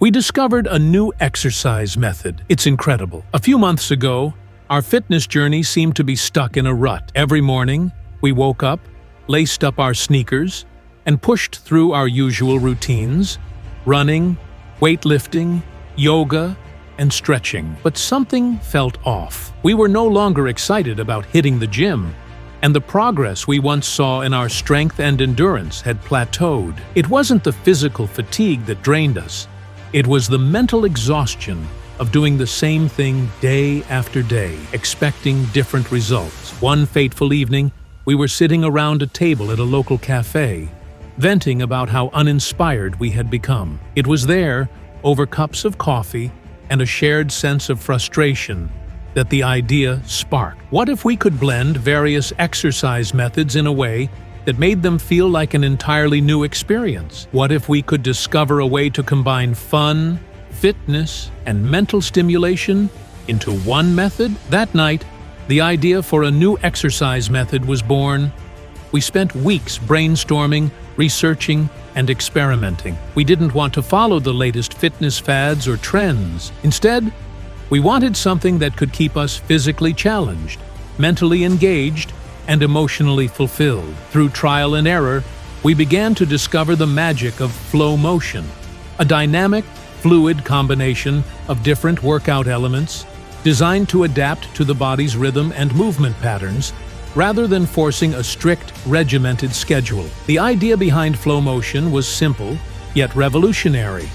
We discovered a new exercise method. It's incredible. A few months ago, our fitness journey seemed to be stuck in a rut. Every morning, we woke up, laced up our sneakers, and pushed through our usual routines: running, weightlifting, yoga, and stretching. But something felt off. We were no longer excited about hitting the gym, and the progress we once saw in our strength and endurance had plateaued. It wasn't the physical fatigue that drained us. It was the mental exhaustion of doing the same thing day after day, expecting different results. One fateful evening, we were sitting around a table at a local cafe, venting about how uninspired we had become. It was there, over cups of coffee and a shared sense of frustration, that the idea sparked. What if we could blend various exercise methods in a way that made them feel like an entirely new experience? What if we could discover a way to combine fun, fitness, and mental stimulation into one method? That night, the idea for a new exercise method was born. We spent weeks brainstorming, researching, and experimenting. We didn't want to follow the latest fitness fads or trends. Instead, we wanted something that could keep us physically challenged, mentally engaged, and emotionally fulfilled. Through trial and error, we began to discover the magic of FlowMotion, a dynamic, fluid combination of different workout elements designed to adapt to the body's rhythm and movement patterns, rather than forcing a strict, regimented schedule. The idea behind FlowMotion was simple, yet revolutionary.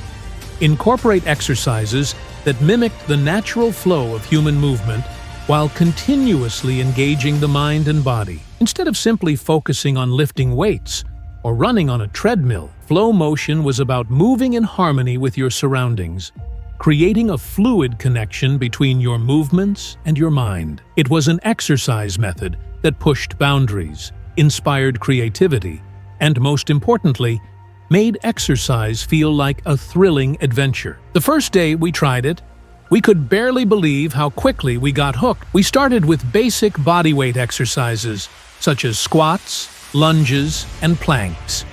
Incorporate exercises that mimicked the natural flow of human movement while continuously engaging the mind and body. Instead of simply focusing on lifting weights or running on a treadmill, FlowMotion was about moving in harmony with your surroundings, creating a fluid connection between your movements and your mind. It was an exercise method that pushed boundaries, inspired creativity, and most importantly, made exercise feel like a thrilling adventure. The first day we tried it, we could barely believe how quickly we got hooked. We started with basic bodyweight exercises, such as squats, lunges, and planks,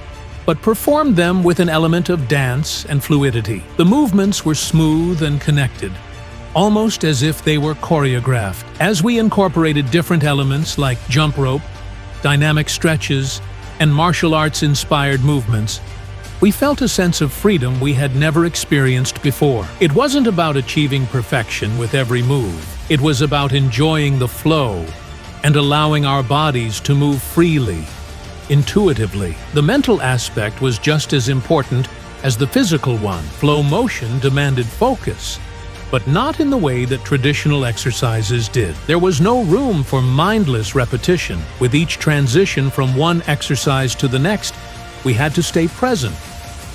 but performed them with an element of dance and fluidity. The movements were smooth and connected, almost as if they were choreographed. As we incorporated different elements like jump rope, dynamic stretches, and martial arts-inspired movements, we felt a sense of freedom we had never experienced before. It wasn't about achieving perfection with every move. It was about enjoying the flow and allowing our bodies to move freely, intuitively. The mental aspect was just as important as the physical one. FlowMotion demanded focus, but not in the way that traditional exercises did. There was no room for mindless repetition. With each transition from one exercise to the next, we had to stay present,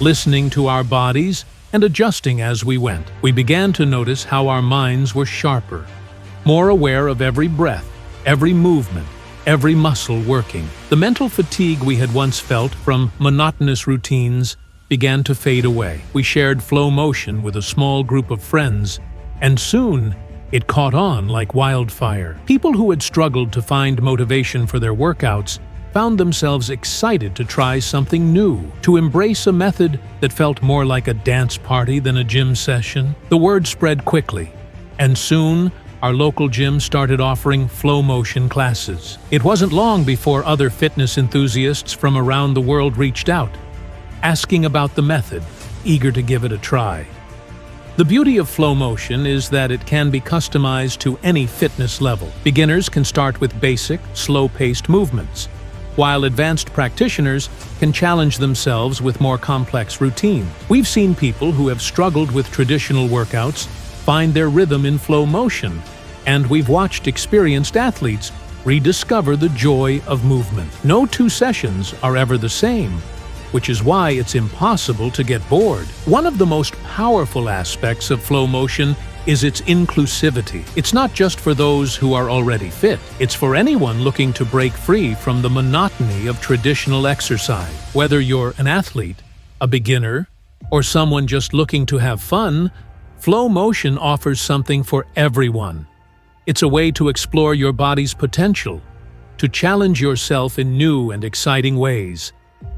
listening to our bodies and adjusting as we went. We began to notice how our minds were sharper, more aware of every breath, every movement, every muscle working. The mental fatigue we had once felt from monotonous routines began to fade away. We shared FlowMotion with a small group of friends, and soon it caught on like wildfire. People who had struggled to find motivation for their workouts found themselves excited to try something new, to embrace a method that felt more like a dance party than a gym session. The word spread quickly, and soon our local gym started offering FlowMotion classes. It wasn't long before other fitness enthusiasts from around the world reached out, asking about the method, eager to give it a try. The beauty of FlowMotion is that it can be customized to any fitness level. Beginners can start with basic, slow-paced movements, while advanced practitioners can challenge themselves with more complex routines. We've seen people who have struggled with traditional workouts find their rhythm in FlowMotion, and we've watched experienced athletes rediscover the joy of movement. No two sessions are ever the same, which is why it's impossible to get bored. One of the most powerful aspects of FlowMotion is its inclusivity. It's not just for those who are already fit. It's for anyone looking to break free from the monotony of traditional exercise. Whether you're an athlete, a beginner, or someone just looking to have fun, FlowMotion offers something for everyone. It's a way to explore your body's potential, to challenge yourself in new and exciting ways,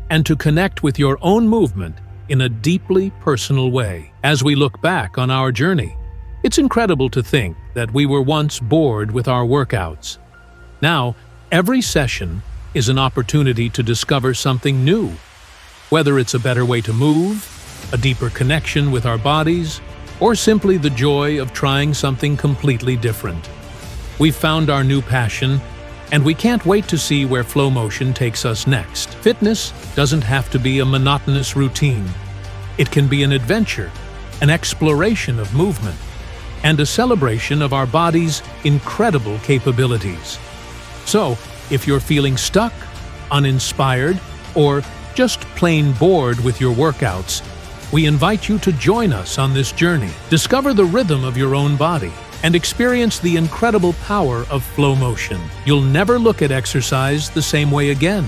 and to connect with your own movement in a deeply personal way. As we look back on our journey, it's incredible to think that we were once bored with our workouts. Now, every session is an opportunity to discover something new. Whether it's a better way to move, a deeper connection with our bodies, or simply the joy of trying something completely different. We've found our new passion, and we can't wait to see where FlowMotion takes us next. Fitness doesn't have to be a monotonous routine. It can be an adventure, an exploration of movement, and a celebration of our body's incredible capabilities. So, if you're feeling stuck, uninspired, or just plain bored with your workouts, we invite you to join us on this journey. Discover the rhythm of your own body and experience the incredible power of FlowMotion. You'll never look at exercise the same way again.